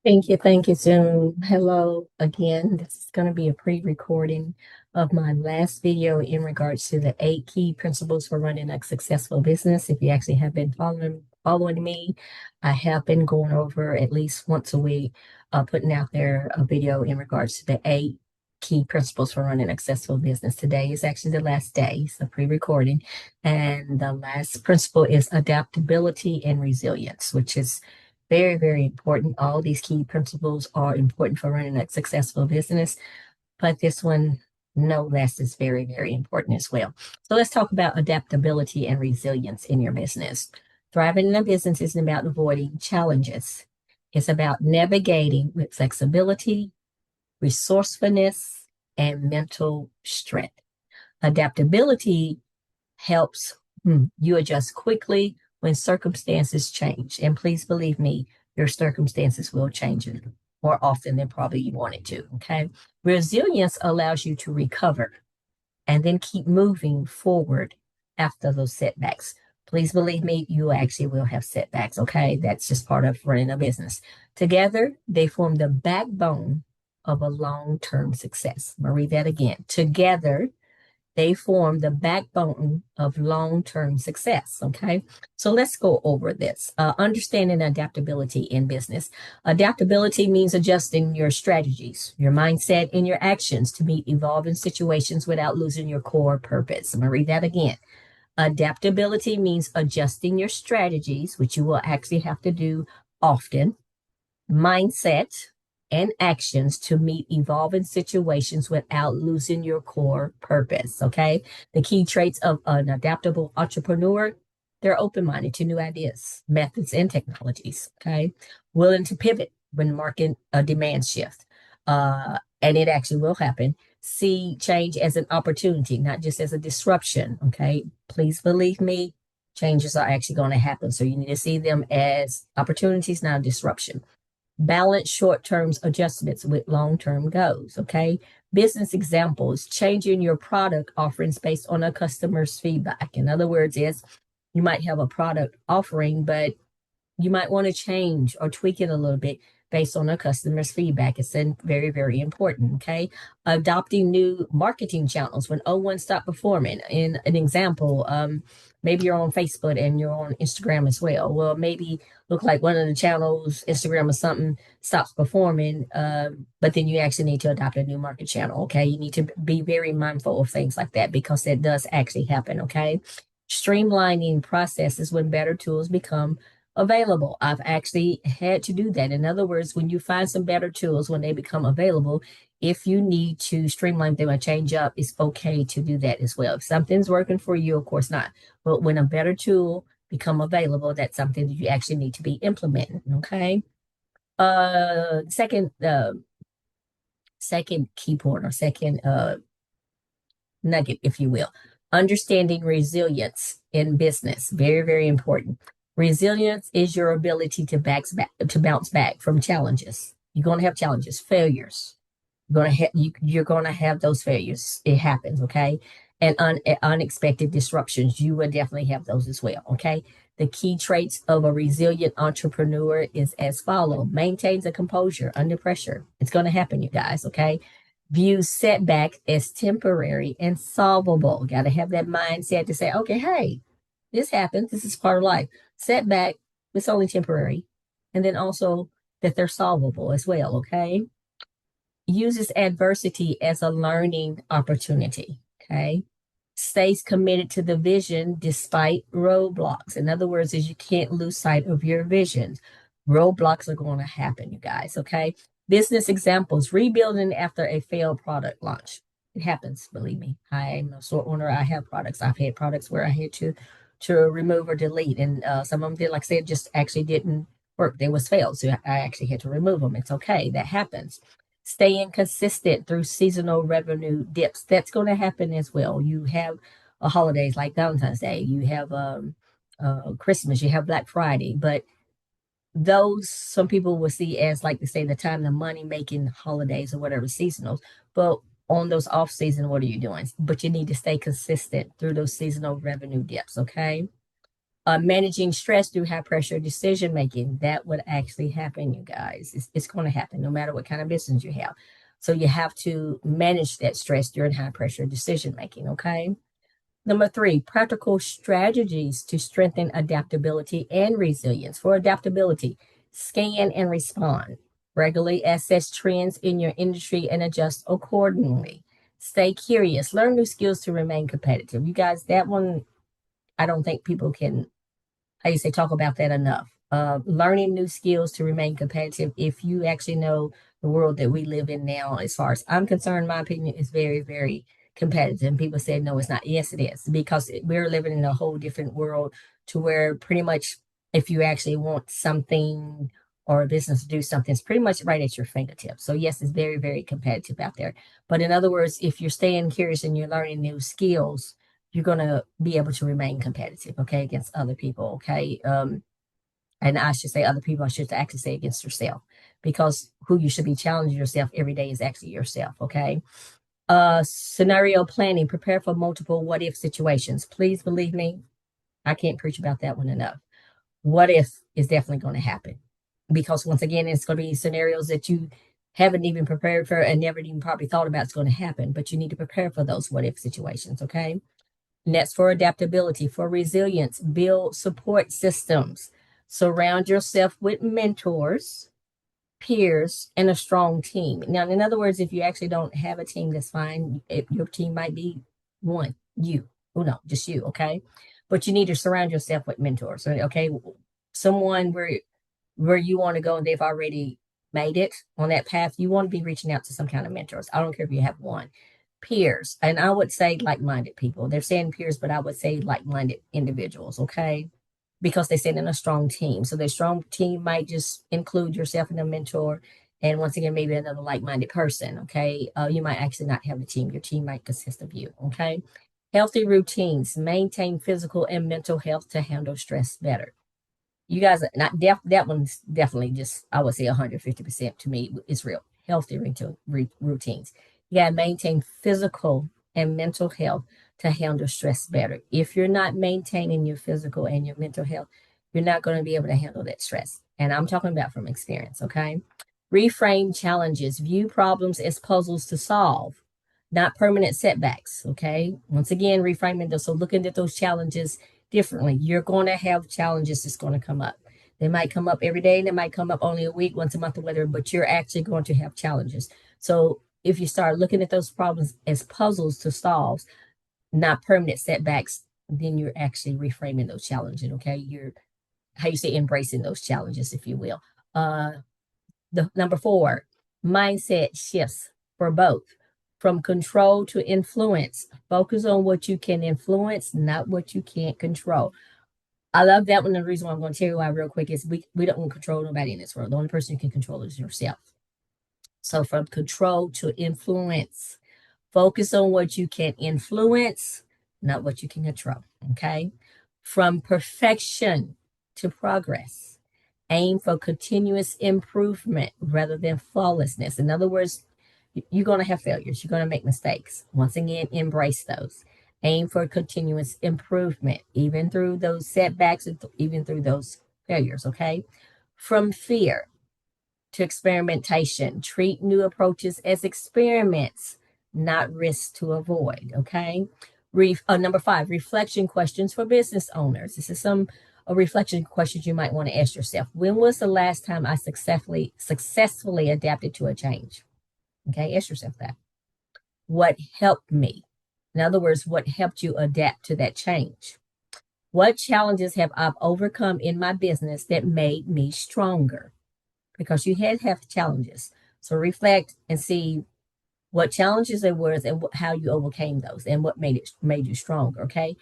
Thank you, Zoom. Hello again. This is going to be a pre-recording of my last video in regards to the 8 key principles for running a successful business. If you actually have been following me, I have been going over at least once a week, putting out there a video in regards to the 8 key principles for running a successful business. Today is actually the last day, so pre-recording, and the last principle is adaptability and resilience, which is very, very important. All these key principles are important for running a successful business, but this one, no less, is very, very important as well. So let's talk about adaptability and resilience in your business. Thriving in a business isn't about avoiding challenges. It's about navigating with flexibility, resourcefulness, and mental strength. Adaptability helps you adjust quickly when circumstances change. And please believe me, your circumstances will change more often than probably you want it to. Okay. Resilience allows you to recover and then keep moving forward after those setbacks. Please believe me, you actually will have setbacks. Okay. That's just part of running a business. Together, they form the backbone of a long term success. I'm going to read that again. Together, they form the backbone of long-term success. Okay. So let's go over this. Understanding adaptability in business. Adaptability means adjusting your strategies, your mindset, and your actions to meet evolving situations without losing your core purpose. I'm going to read that again. Adaptability means adjusting your strategies, which you will actually have to do often, mindset, and actions to meet evolving situations without losing your core purpose. Okay. The key traits of an adaptable entrepreneur: they're open minded to new ideas, methods, and technologies. Okay. Willing to pivot when market demands shift. And it actually will happen. See change as an opportunity, not just as a disruption. Okay. Please believe me, changes are actually going to happen. So you need to see them as opportunities, not a disruption. Balance short-term adjustments with long-term goals. Okay. Business examples: changing your product offerings based on a customer's feedback. In other words, is you might have a product offering, but you might want to change or tweak it a little bit based on a customer's feedback. It's very, very important. Okay. Adopting new marketing channels when O1 stop performing. In an example, maybe you're on Facebook and you're on Instagram as well. Well, maybe look like one of the channels, Instagram or something, stops performing, but then you actually need to adopt a new market channel. Okay. You need to be very mindful of things like that because that does actually happen. Okay. Streamlining processes when better tools become available. I've actually had to do that. In other words, when you find some better tools, when they become available, if you need to streamline them or change up, it's okay to do that as well. If something's working for you, of course not. But when a better tool become available, that's something that you actually need to be implementing. Okay. Second key point, or second nugget, if you will. Understanding resilience in business. Very, very important. Resilience is your ability to bounce back from challenges. You're going to have challenges, failures. You're going to have those failures. It happens, okay? And unexpected disruptions. You will definitely have those as well, okay? The key traits of a resilient entrepreneur is as follows: maintains a composure under pressure. It's going to happen, you guys, okay? Views setback as temporary and solvable. Got to have that mindset to say, okay, hey, this happens. This is part of life. Setback, it's only temporary. And then also that they're solvable as well, okay? Uses adversity as a learning opportunity, okay? Stays committed to the vision despite roadblocks. In other words, is you can't lose sight of your vision. Roadblocks are going to happen, you guys, okay? Business examples: rebuilding after a failed product launch. It happens, believe me. I'm a store owner. I have products. I've had products where I had to remove or delete, and some of them did, like I said, just actually didn't work. They was failed, so I actually had to remove them. It's okay. That happens. Staying consistent through seasonal revenue dips. That's going to happen as well. You have holidays like Valentine's Day. You have Christmas. You have Black Friday, but those some people will see as, like they say, the time the money making holidays or whatever, seasonals. But on those off season, what are you doing? But you need to stay consistent through those seasonal revenue dips. Okay. Managing stress through high pressure decision making. That would actually happen, you guys. It's going to happen no matter what kind of business you have. So you have to manage that stress during high pressure decision making. Okay. Number three, practical strategies to strengthen adaptability and resilience. For adaptability, scan and respond. Regularly assess trends in your industry and adjust accordingly. Stay curious. Learn new skills to remain competitive. You guys, that one, I don't think people can, how you say, talk about that enough. Learning new skills to remain competitive. If you actually know the world that we live in now, as far as I'm concerned, my opinion is very, very competitive. And people say, no, it's not. Yes, it is, because we're living in a whole different world to where pretty much if you actually want something or a business to do something, it's pretty much right at your fingertips. So, yes, it's very, very competitive out there. But in other words, if you're staying curious and you're learning new skills, you're going to be able to remain competitive, okay, against other people, okay? And I should say other people, I should actually say against yourself, because who you should be challenging yourself every day is actually yourself, okay? Scenario planning, prepare for multiple what if situations. Please believe me, I can't preach about that one enough. What if is definitely going to happen, because once again, it's going to be scenarios that you haven't even prepared for and never even probably thought about it's going to happen, but you need to prepare for those what if situations, okay? Next, for adaptability, for resilience, build support systems. Surround yourself with mentors, peers, and a strong team. Now, in other words, if you actually don't have a team, that's fine. Your team might be one, you. Oh, no, just you, okay? But you need to surround yourself with mentors, okay? Someone where you want to go and they've already made it on that path. You want to be reaching out to some kind of mentors. I don't care if you have one. Peers, and I would say like-minded people. They're saying peers, but I would say like-minded individuals, okay? Because they sit in a strong team. So their strong team might just include yourself and a mentor, and once again, maybe another like-minded person, okay? You might actually not have a team. Your team might consist of you, okay? Healthy routines. Maintain physical and mental health to handle stress better. You guys are not that one's definitely just, I would say 150% to me. It's real. Healthy routines. You got to maintain physical and mental health to handle stress better. If you're not maintaining your physical and your mental health, you're not going to be able to handle that stress. And I'm talking about from experience, okay? Reframe challenges. View problems as puzzles to solve, not permanent setbacks, okay? Once again, reframing those. So looking at those challenges differently. You're going to have challenges that's going to come up. They might come up every day. They might come up only a week, once a month, or whatever, but you're actually going to have challenges. So if you start looking at those problems as puzzles to solve, not permanent setbacks, then you're actually reframing those challenges, okay? You're, how you say, embracing those challenges, if you will. The number four, mindset shifts for both. From control to influence. Focus on what you can influence, not what you can't control. I love that one. The reason why I'm going to tell you why real quick is we don't want to control nobody in this world. The only person you can control is yourself. So from control to influence. Focus on what you can influence, not what you can control. Okay. From perfection to progress. Aim for continuous improvement rather than flawlessness. In other words, you're going to have failures. You're going to make mistakes. Once again, embrace those. Aim for continuous improvement, even through those setbacks, even through those failures. Okay. From fear to experimentation. Treat new approaches as experiments, not risks to avoid. Okay. Number five, reflection questions for business owners. This is some reflection questions you might want to ask yourself. When was the last time I successfully adapted to a change? Okay, ask yourself that. What helped me? In other words, what helped you adapt to that change? What challenges have I overcome in my business that made me stronger? Because you had to have challenges. So reflect and see what challenges there was and how you overcame those and what made you stronger. Okay.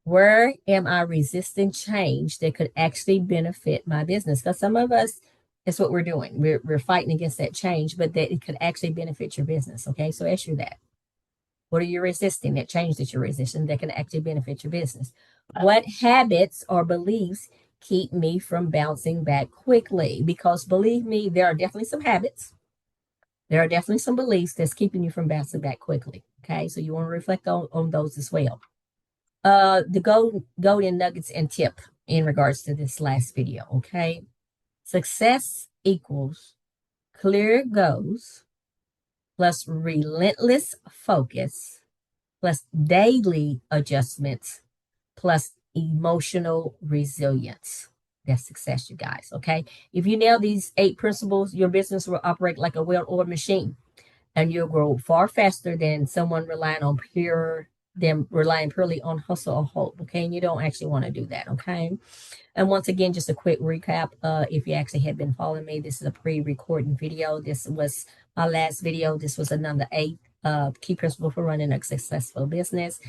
Where am I resisting change that could actually benefit my business? Because some of us, that's what we're doing. We're fighting against that change, but that it could actually benefit your business. Okay. So ask you that. What are you resisting? That change that you're resisting that can actually benefit your business. What habits or beliefs keep me from bouncing back quickly? Because believe me, there are definitely some habits. There are definitely some beliefs that's keeping you from bouncing back quickly. Okay. So you want to reflect on those as well. The golden nuggets and tip in regards to this last video, okay? Success equals clear goals plus relentless focus plus daily adjustments plus emotional resilience. That's success, you guys. Okay. If you nail these 8 principles, your business will operate like a well oiled machine and you'll grow far faster than someone relying purely on hustle or hope. Okay. And you don't actually want to do that. Okay. And once again, just a quick recap. If you actually had been following me, this is a pre-recording video. This was my last video. This was another 8 key principle for running a successful business.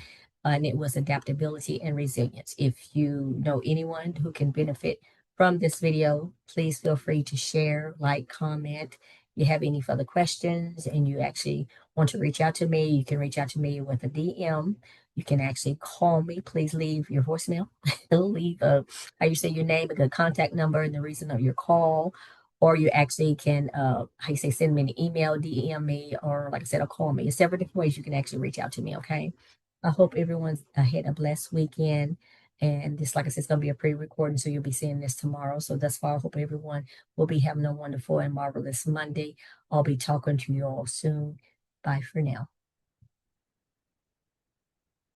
And it was adaptability and resilience. If you know anyone who can benefit from this video, please feel free to share, like, comment. If you have any further questions and you actually want to reach out to me, you can reach out to me with a DM. You can actually call me. Please leave your voicemail. Leave how you say your name, a good contact number, and the reason of your call. Or you actually can, how you say, send me an email, DM me, or like I said, or call me. There's several different ways you can actually reach out to me, okay? I hope everyone's had a blessed weekend. And this, like I said, it's going to be a pre-recording, so you'll be seeing this tomorrow. So thus far, I hope everyone will be having a wonderful and marvelous Monday. I'll be talking to you all soon. Bye for now.